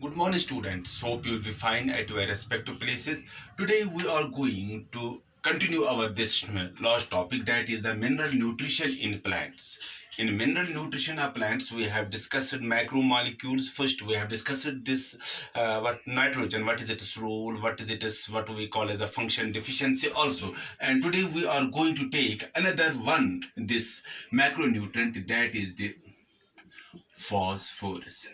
Good morning, students. Hope you'll be fine at your respective places. Today, we are going to continue our this last topic, that is the mineral nutrition in plants. In mineral nutrition of plants, we have discussed macromolecules. First, we have discussed this what nitrogen, what is its role, what is it is what we call as a function deficiency also. And today, we are going to take another one, this macronutrient, that is the phosphorus.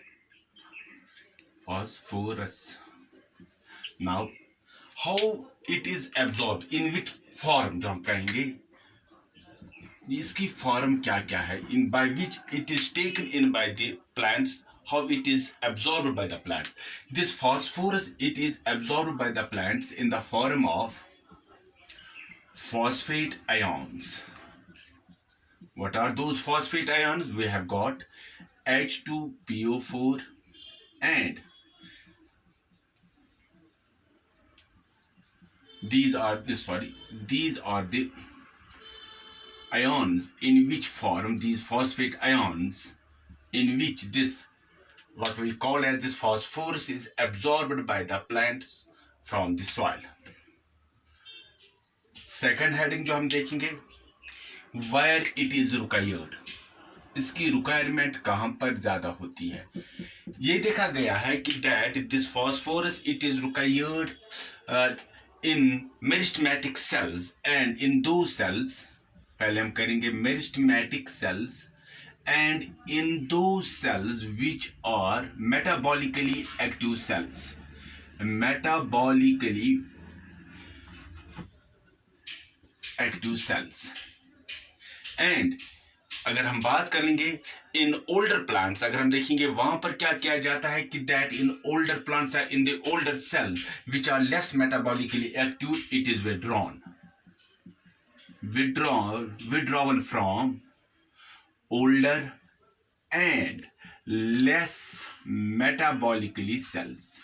Phosphorus. Now, how it is absorbed, in which form जो हम कहेंगे, इसकी form क्या क्या है, in by which it is taken in by the plants, how it is absorbed by the plant. This phosphorus, it is absorbed by the plants in the form of phosphate ions. What are those phosphate ions? We have got H2PO4 and these are the ions in which form these phosphate ions, in which this what we call as this phosphorus is absorbed by the plants from the soil. Second heading जो हम देखेंगे, where it is required, इसकी requirement कहाँ पर ज्यादा होती है. ये देखा गया है कि that this phosphorus it is required in meristematic cells, and in those cells, पहले हम करेंगे meristematic cells, and in those cells which are metabolically active cells. Metabolically active cells. And अगर हम बात करेंगे इन ओल्डर प्लांट्स, अगर हम देखेंगे वहां पर क्या किया जाता है कि that in older plants are in the older cells which are less metabolically active, it is withdrawal from older and less metabolically cells.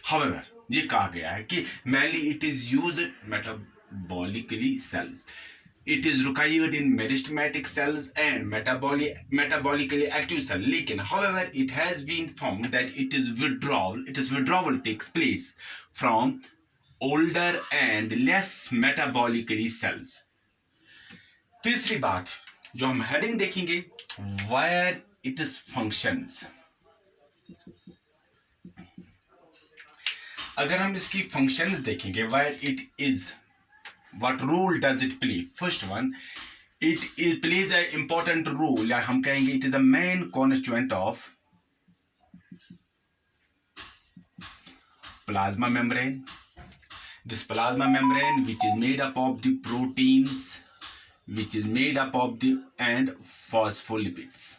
However, ये कहा गया है कि mainly it is used metabolically cells. It is required in meristematic cells and metabolically active cells. लेकिन however it has been found that withdrawal takes place from older and less metabolically cells. तीसरी बात जो हम heading देखेंगे, where it is functions. अगर हम इसकी functions देखेंगे, where it is, what role does it play? First one, it plays an important role, या हम कहेंगे it is the main constituent of plasma membrane. This plasma membrane which is made up of the proteins, which is made up of the and phospholipids,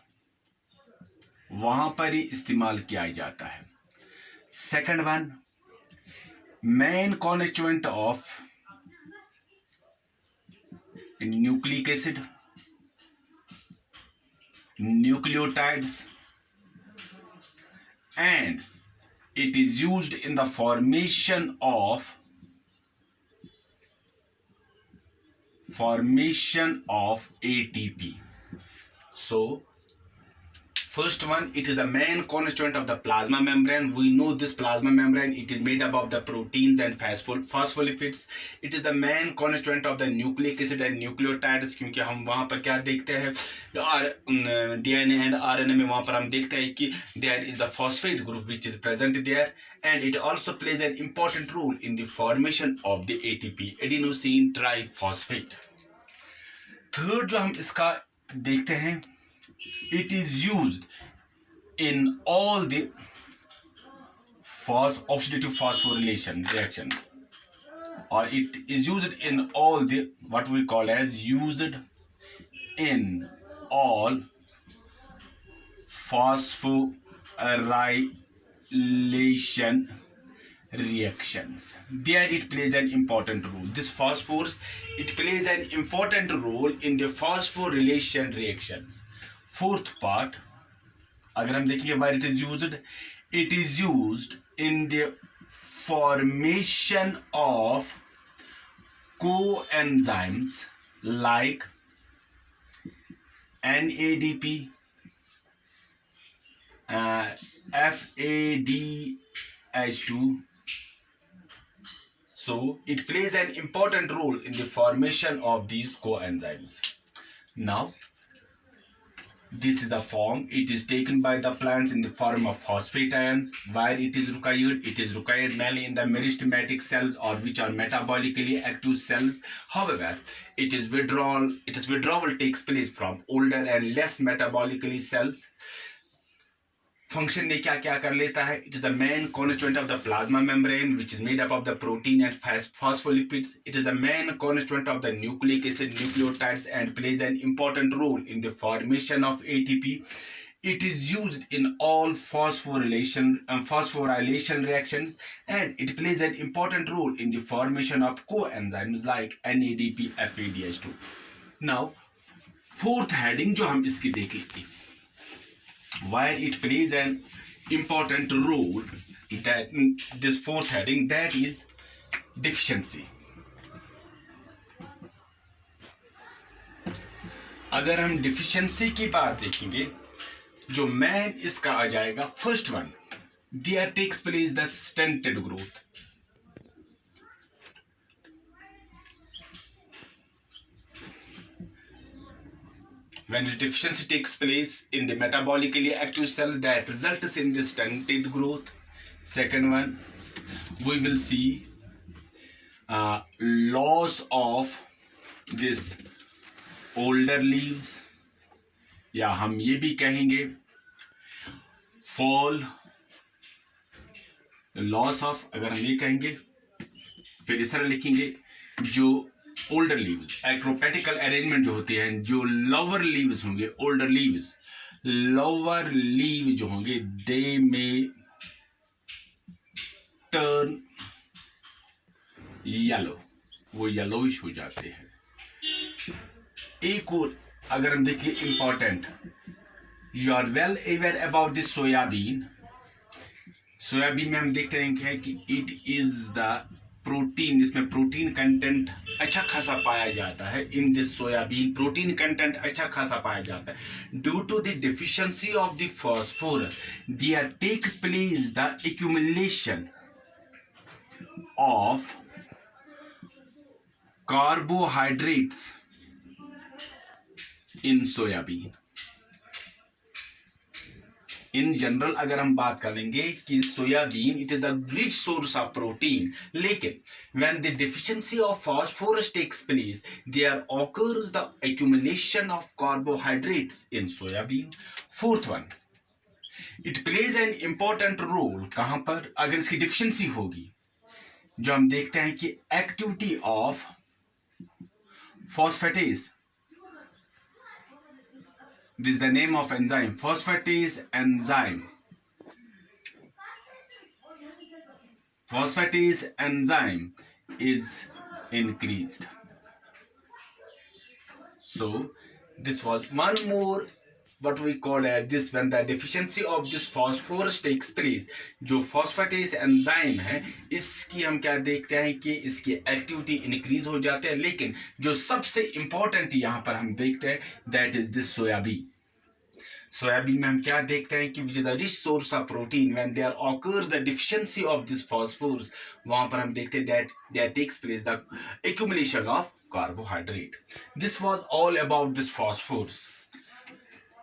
वहां पर ही इस्तेमाल किया जाता है. Second one, main constituent of nucleic acid, nucleotides, and it is used in the formation of ATP. So first one, it is the main constituent of the plasma membrane. We know this plasma membrane, it is made up of the proteins and phospholipids. It is the main constituent of the nucleic acid and nucleotides, क्योंकि हम वहाँ पर क्या देखते हैं, DNA and RNA में वहाँ पर हम देखते हैं कि there is the phosphate group which is present there, and it also plays an important role in the formation of the ATP, adenosine triphosphate. Third जो हम इसका देखते हैं, it is used in all the oxidative phosphorylation reactions, or it is used in all the what we call as used in all phosphorylation reactions. There it plays an important role. This phosphorus, it plays an important role in the phosphorylation reactions. Fourth part, अगर हम देखेंगे where it is used in the formation of coenzymes like NADP, FADH, H2. So it plays an important role in the formation of these coenzymes. Now, this is the form. It is taken by the plants in the form of phosphate ions. Where it is required? It is required mainly in the meristematic cells, or which are metabolically active cells. However, withdrawal takes place from older and less metabolically cells. Function में क्या क्या कर लेता है? It is the main constituent of the plasma membrane, which is made up of the protein and phospholipids. It is the main constituent of the nucleic acid nucleotides and plays an important role in the formation of ATP. It is used in all phosphorylation reactions, and it plays an important role in the formation of coenzymes like NADP, FADH2. Now, fourth heading जो हम इसकी देख लेते हैं, why it plays an important role, that this fourth heading, that is deficiency. अगर हम deficiency की बात देखेंगे, जो मैन इसका आ जाएगा, first one, there takes place the stunted growth. When the deficiency takes place in the metabolically active cell, that results in the stunted growth. Second one, we will see loss of this older leaves, या हम ये भी कहेंगे fall, loss of, अगर हम ये कहेंगे, फिर इस तरह लिखेंगे, जो ओल्डर लीव्स, एक्रोपैटिकल अरेंजमेंट जो होती है, जो लोअर लीव्स होंगे, ओल्डर लीव्स, लोअर लीव जो होंगे, दे में टर्न येलो, वो येलोइश हो जाते हैं. एक और अगर हम देखिए important, you are well aware about this soybean. Soybean में हम देखते हैं कि इट इज द प्रोटीन, इसमें प्रोटीन कंटेंट अच्छा खासा पाया जाता है. In this soybean protein content अच्छा खासा पाया जाता है. Due to the deficiency of the phosphorus, there takes place the accumulation of carbohydrates in soybean. In general अगर हम बात करेंगे कि soybean it is the rich source of protein, लेकिन when the deficiency of phosphorus takes place, there occurs the accumulation of carbohydrates in soybean. Fourth one, it plays an important role. कहां पर? अगर इसकी डिफिशिएंसी होगी, जो हम देखते हैं कि activity of phosphatase, this is the name of enzyme, phosphatase enzyme. Phosphatase enzyme is increased. So this was one more what we call as this, when the deficiency of this phosphorus takes place. जो phosphatase enzyme है, इसकी हम क्या देखते हैं कि इसकी activity increase हो जाते हैं. लेकिन जो सबसे इंपॉर्टेंट यहाँ पर हम देखते हैं, that is this soybean. Soybean में हम क्या देखते हैं कि which is a rich source of protein. When there occurs the deficiency of this phosphorus, वहां पर हम देखते हैं that there takes place the accumulation of carbohydrate. This was all about this phosphorus.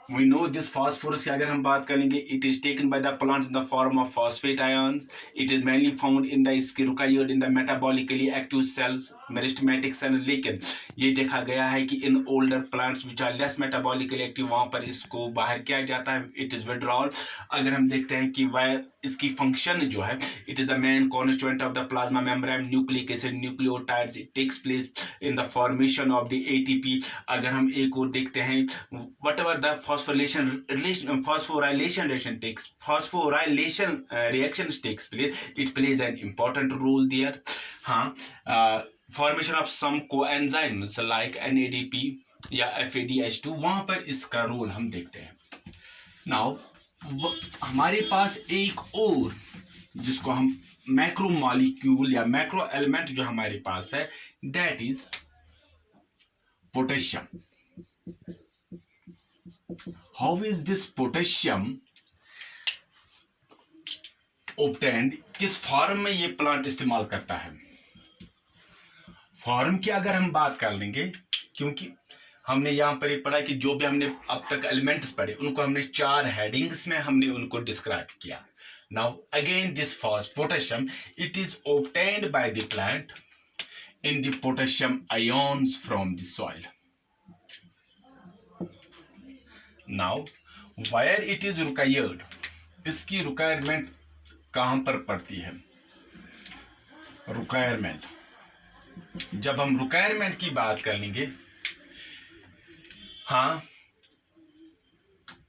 We know this phosphorus की अगर हम बात करेंगे, it is taken by the plant in the form of phosphate ions. It is mainly found in the required in the metabolically active cells, meristematic cells. लेकिन ये देखा गया है कि in older plants which are less metabolically active, वहाँ पर इसको बाहर किया जाता है, it is withdrawal. अगर हम देखते हैं कि वह इसकी फंक्शन जो है, it is the main constituent of the plasma membrane, nucleic acid nucleotides. It takes place in the formation of the ATP. अगर हम एक और देखते हैं, whatever the phosphorylation reactions takes place, it plays an important role there. Formation of some coenzymes like NADP या FADH2, वहां पर इसका रोल हम देखते हैं. नाउ हमारे पास एक और, जिसको हम मैक्रो मॉलिक्यूल या मैक्रो एलिमेंट जो हमारे पास है, that is potassium. How is this potassium obtained, किस फॉर्म में ये प्लांट इस्तेमाल करता है। फॉर्म की अगर हम बात कर लेंगे, क्योंकि हमने यहाँ पर एक पढ़ा कि जो भी हमने अब तक एलिमेंट्स पढ़े उनको हमने 4 हेडिंग्स में हमने उनको डिस्क्राइब किया। Now again this potassium it is obtained by the plant in the potassium ions from the soil. Now where it is required, इसकी रिक्वायरमेंट कहां पर पड़ती है। रिक्वायरमेंट, जब हम रिक्वायरमेंट की बात कर लेंगे, हाँ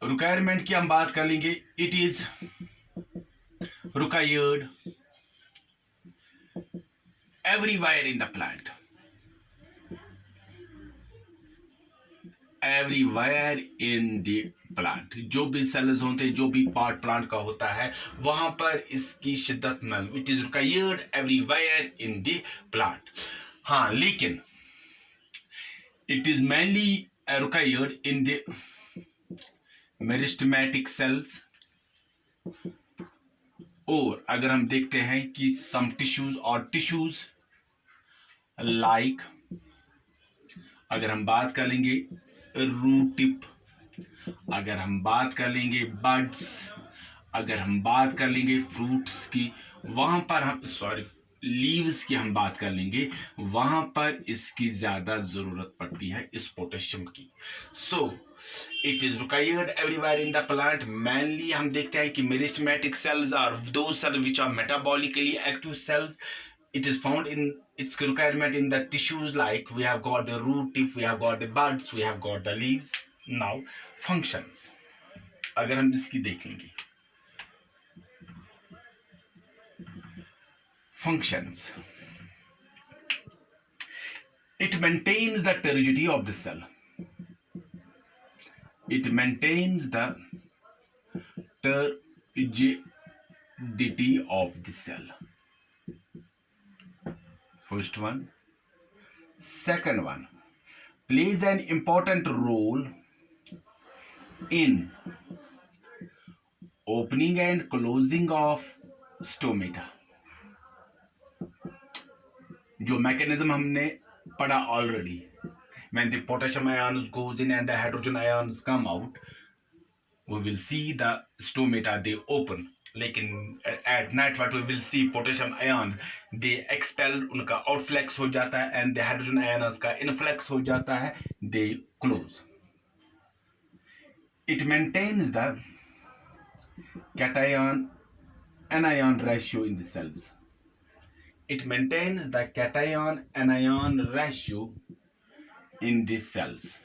रिक्वायरमेंट की हम बात कर लेंगे, it is required everywhere in the plant, everywhere in the plant, जो भी सेल्स होते हैं, जो भी पार्ट प्लांट का होता है वहां पर इसकी शिद्दत में, it is required everywhere in the plant। हाँ, लेकिन it is mainly required in the meristematic cells, और अगर हम देखते हैं कि सम टिश्यूज और टिश्यूज लाइक, अगर हम बात कर लेंगे रूट टिप, अगर हम बात कर लेंगे बड्स, अगर हम बात कर लेंगे फ्रूट्स की, वहां पर हम लीव्स की हम बात कर लेंगे, वहां पर इसकी ज्यादा जरूरत पड़ती है इस पोटेशियम की। So it is required everywhere in the plant. Mainly हम देखते हैं कि meristematic cells are those cells which are metabolically active cells. It is found in its requirement in the tissues, like we have got the root tip, we have got the buds, we have got the leaves. Now functions, अगर हम इसकी देख लेंगे, functions, it maintains the turgidity of the cell, it maintains the turgidity of the cell, first one. Second one, plays an important role in opening and closing of stomata। जो mechanism हमने पढ़ा already, when the potassium ions goes in and the hydrogen ions come out, we will see the stomata they open, लेकिन at night what we will see, potassium ion they expel, उनका outflux हो जाता है, and the hydrogen ions का influx हो जाता है, they close। it maintains the cation anion ratio in the cells, it maintains the cation anion ratio in the cells,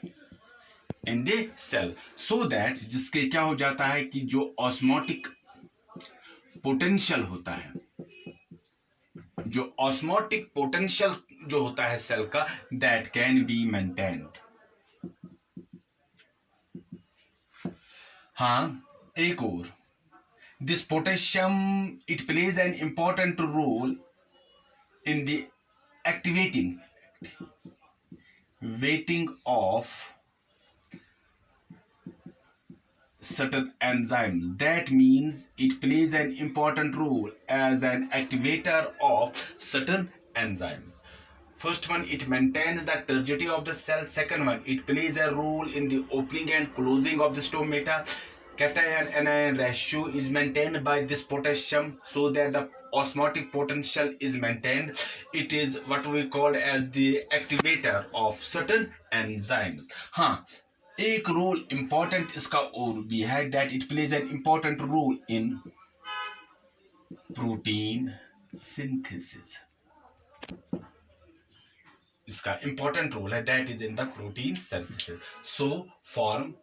in the cell, so that जिसके क्या हो जाता है कि जो ऑस्मोटिक पोटेंशियल होता है, जो ऑस्मोटिक पोटेंशियल जो होता है सेल का, दैट कैन बी मेंटेन्ड। हाँ, एक और, this potassium it plays an important role in the activating waiting of certain enzymes, that means it plays an important role as an activator of certain enzymes. First one, it maintains the turgidity of the cell. Second one, it plays a role in the opening and closing of the stomata. Cation anion ratio is maintained by this potassium so that the osmotic potential is maintained. It is what we call as the activator of certain enzymes। हाँ, एक role important इसका और भी है, that it plays an important role in protein synthesis. इसका important role है, that is in the protein synthesis. So form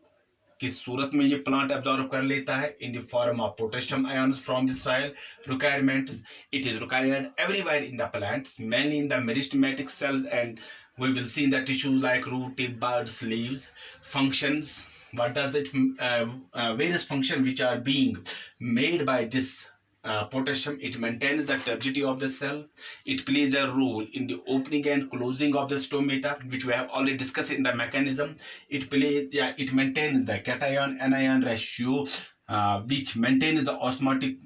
किस सूरत में ये प्लांट एब्जॉर्ब कर लेता है, in the form of potassium ions from the soil. Requirements, it is required everywhere in the plants, mainly in the meristematic cells and we will see in the tissues like root, tip, buds, leaves. Functions, what does it various functions which are being made by this potassium. It maintains the turgidity of the cell, it plays a role in the opening and closing of the stomata, which we have already discussed in the mechanism. It maintains the cation anion ratio, which maintains the osmotic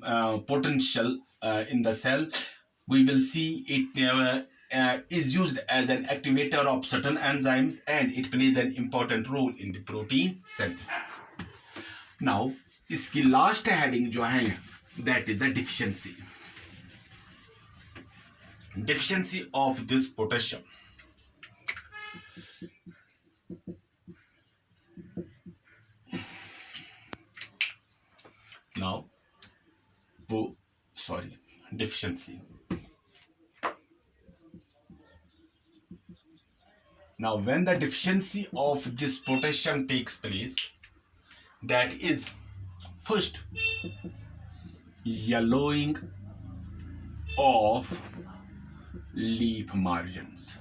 potential in the cell. We will see it is used as an activator of certain enzymes, and it plays an important role in the protein synthesis. Now, इसकी last heading जो है, that is the deficiency. Deficiency of this potassium. Now, deficiency. Now, when the deficiency of this potassium takes place, that is first yellowing of leaf margins.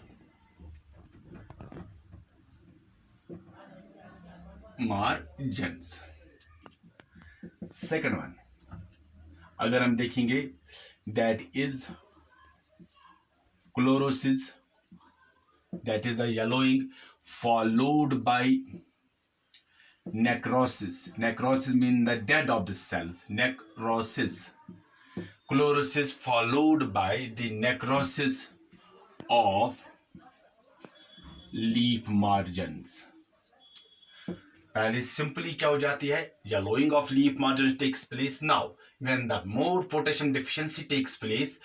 Second one, अगर हम देखेंगे, that is chlorosis, that is the yellowing, followed by necrosis. Necrosis means the death of the cells. Necrosis. Chlorosis followed by the necrosis of leaf margins. पहले simply क्या हो जाती है, yellowing of leaf margins takes place. Now when the more potassium deficiency takes place,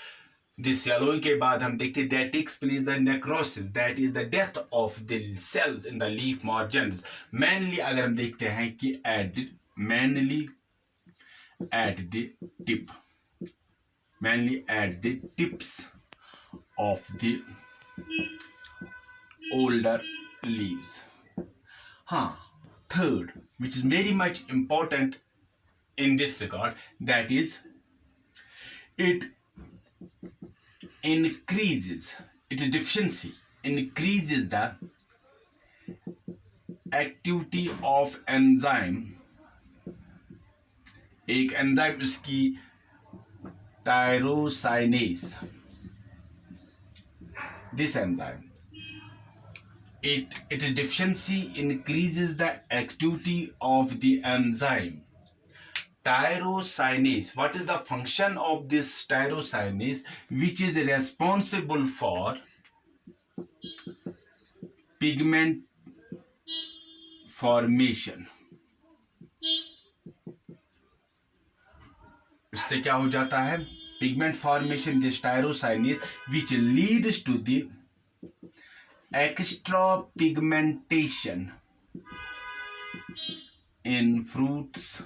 this yellowing के बाद हम देखते हैं that takes place the necrosis, that is the death of the cells in the leaf margins. Mainly अगर हम देखते हैं कि mainly at the tips of the older leaves. Third, which is very much important in this regard, that is its deficiency increases the activity of enzyme. एक enzyme उसकी tyrosinase. This enzyme, its deficiency increases the activity of the enzyme tyrosinase. What is the function of this tyrosinase, which is responsible for pigment formation? इससे क्या हो जाता है, pigment formation, this tyrosinase, which leads to the extra pigmentation in fruits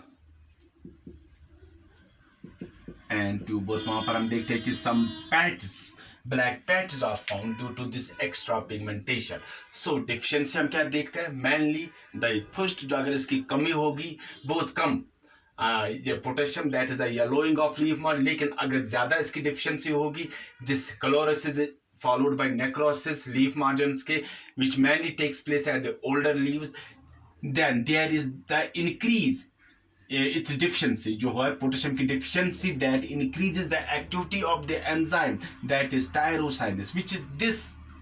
and tubers. वहां पर हम देखते हैं कि some patches, black patches are found due to this extra pigmentation. So deficiency हम क्या देखते हैं, mainly the first जो अगर इसकी कमी होगी, बहुत कम ये potassium, that is the yellowing of leaf margin. लेकिन अगर ज्यादा इसकी deficiency होगी, this chlorosis followed by necrosis leaf margins के, which mainly takes place at the older leaves, then there is the increase its deficiency जो है potassium की deficiency, that increases the activity of the enzyme, that is tyrosinase, which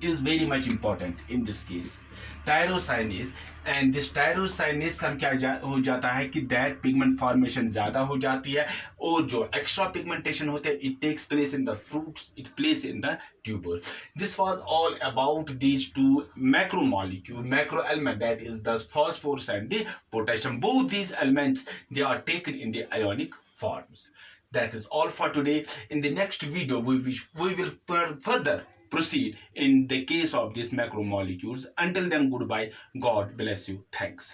is very much important in this case, tyrosinase. And this tyrosinase हम क्या हो जाता है कि that pigment formation ज़्यादा हो जाती है, और जो extra pigmentation होते हैं, it takes place in the fruits, it plays in the tubers. This was all about these two macro element, that is the phosphorus and the potassium. Both these elements, they are taken in the ionic forms. That is all for today. In the next video, we will further proceed in the case of these macromolecules. Until then, goodbye. God bless you. Thanks.